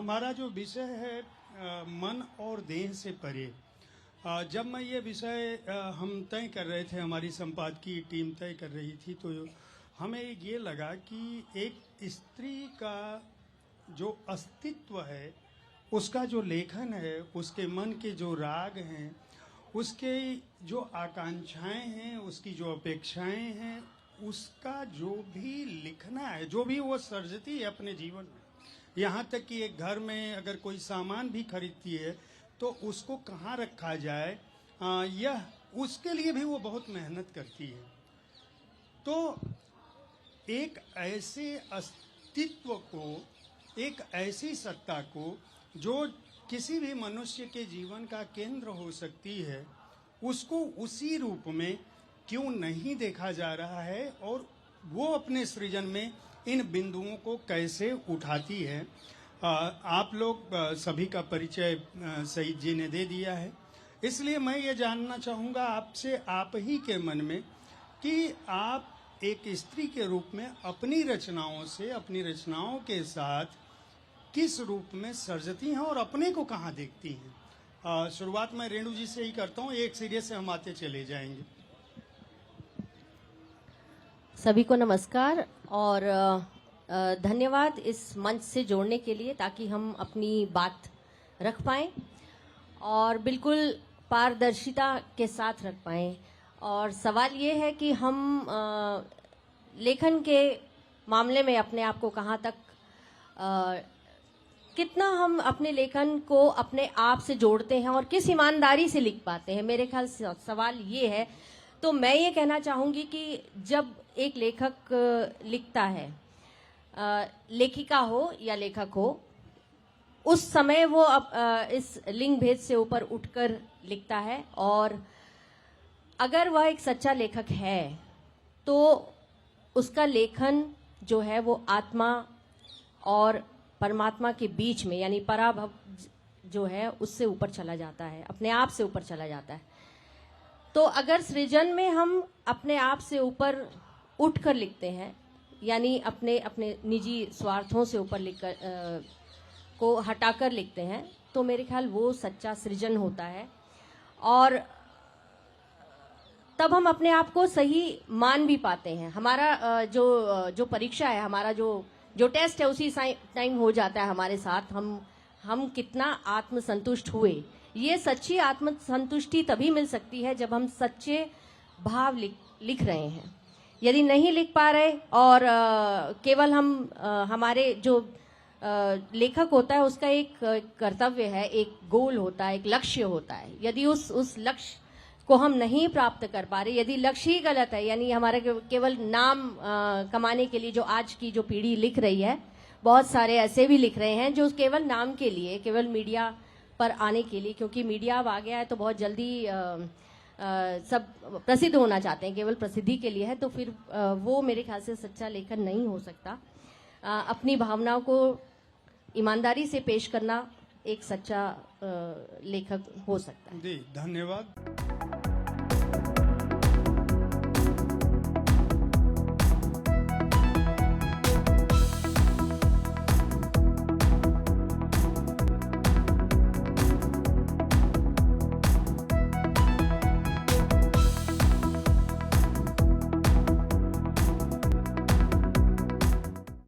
हमारा जो विषय है मन और देह से परे। जब मैं ये विषय हम तय कर रहे थे, हमारी संपादकीय टीम तय कर रही थी, तो हमें ये लगा कि एक स्त्री का जो अस्तित्व है, उसका जो लेखन है, उसके मन के जो राग हैं, उसके जो आकांक्षाएं हैं, उसकी जो अपेक्षाएं हैं, उसका जो भी लिखना है, जो भी वो सर्जती है अपने जीवन में, यहाँ तक कि एक घर में अगर कोई सामान भी खरीदती है तो उसको कहाँ रखा जाए, यह उसके लिए भी वो बहुत मेहनत करती है। तो एक ऐसे अस्तित्व को, एक ऐसी सत्ता को जो किसी भी मनुष्य के जीवन का केंद्र हो सकती है, उसको उसी रूप में क्यों नहीं देखा जा रहा है और वो अपने सृजन में इन बिंदुओं को कैसे उठाती है। आप लोग सभी का परिचय सईद जी ने दे दिया है, इसलिए मैं ये जानना चाहूँगा आपसे, आप ही के मन में, कि आप एक स्त्री के रूप में अपनी रचनाओं से, अपनी रचनाओं के साथ किस रूप में सर्जती हैं और अपने को कहाँ देखती हैं। शुरुआत मैं रेणु जी से ही करता हूँ, एक सीरियल से हम आते चले जाएंगे। सभी को नमस्कार और धन्यवाद इस मंच से जोड़ने के लिए, ताकि हम अपनी बात रख पाएं और बिल्कुल पारदर्शिता के साथ रख पाएं। और सवाल ये है कि हम लेखन के मामले में अपने आप को कहाँ तक, कितना हम अपने लेखन को अपने आप से जोड़ते हैं और किस ईमानदारी से लिख पाते हैं। मेरे ख्याल से सवाल ये है। तो मैं ये कहना चाहूँगी कि जब एक लेखक लिखता है, लेखिका हो या लेखक हो, उस समय वो इस लिंग भेद से ऊपर उठकर लिखता है, और अगर वह एक सच्चा लेखक है तो उसका लेखन जो है वो आत्मा और परमात्मा के बीच में, यानी पराभव जो है उससे ऊपर चला जाता है, अपने आप से ऊपर चला जाता है। तो अगर सृजन में हम अपने आप से ऊपर उठकर लिखते हैं, यानी अपने अपने निजी स्वार्थों से ऊपर लिखकर को हटाकर लिखते हैं, तो मेरे ख्याल वो सच्चा सृजन होता है। और तब हम अपने आप को सही मान भी पाते हैं। हमारा जो परीक्षा है, हमारा जो टेस्ट है, उसी टाइम हो जाता है हमारे साथ, हम कितना आत्मसंतुष्ट हुए। ये सच्ची आत्मसंतुष्टि तभी मिल सकती है जब हम सच्चे भाव लिख रहे हैं। यदि नहीं लिख पा रहे और केवल हम हमारे जो लेखक होता है उसका एक कर्तव्य है, एक गोल होता है, एक लक्ष्य होता है। यदि उस लक्ष्य को हम नहीं प्राप्त कर पा रहे, यदि लक्ष्य ही गलत है, यानी हमारा केवल नाम कमाने के लिए जो आज की जो पीढ़ी लिख रही है, बहुत सारे ऐसे भी लिख रहे हैं जो केवल नाम के लिए, केवल मीडिया पर आने के लिए, क्योंकि मीडिया अब आ गया है तो बहुत जल्दी सब प्रसिद्ध होना चाहते हैं, केवल प्रसिद्धि के लिए है। तो फिर वो मेरे ख्याल से सच्चा लेखन नहीं हो सकता। अपनी भावनाओं को ईमानदारी से पेश करना एक सच्चा लेखक हो सकता है। जी, धन्यवाद।